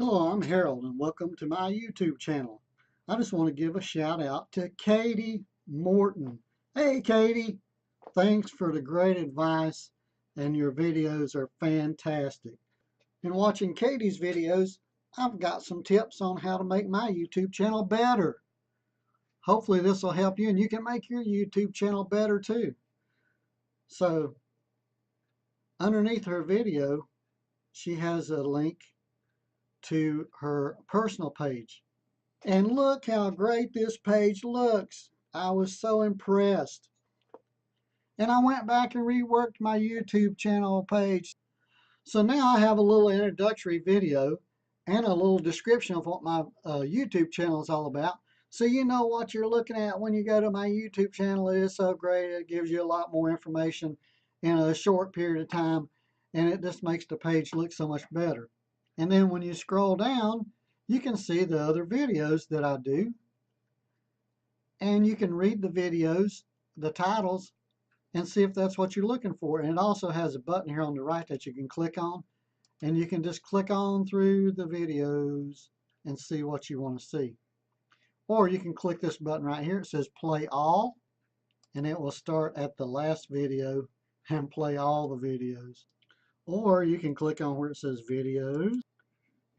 Hello, I'm Harold and welcome to my YouTube channel. I just want to give a shout out to Kati Morton. Hey Kati, thanks for the great advice and your videos are fantastic. In watching Kati's videos, I've got some tips on how to make my YouTube channel better. Hopefully this will help you and you can make your YouTube channel better too. So underneath her video, she has a link to her personal page. And look how great this page looks. I was so impressed. And I went back and reworked my YouTube channel page. So now I have a little introductory video and a little description of what my YouTube channel is all about. So you know what you're looking at when you go to my YouTube channel. It is so great. It gives you a lot more information in a short period of time. And it just makes the page look so much better. And then when you scroll down, you can see the other videos that I do. And you can read the videos, the titles, and see if that's what you're looking for. And it also has a button here on the right that you can click on. And you can just click on through the videos and see what you want to see. Or you can click this button right here. It says play all. And it will start at the last video and play all the videos. Or you can click on where it says videos.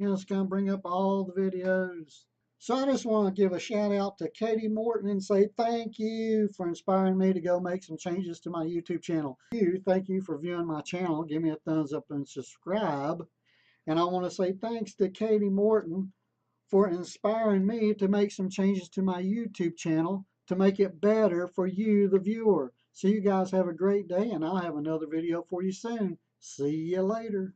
And it's going to bring up all the videos. So I just want to give a shout out to Kati Morton and say thank you for inspiring me to go make some changes to my YouTube channel. Thank you for viewing my channel. Give me a thumbs up and subscribe. And I want to say thanks to Kati Morton for inspiring me to make some changes to my YouTube channel to make it better for you, the viewer. So you guys have a great day, and I'll have another video for you soon. See you later.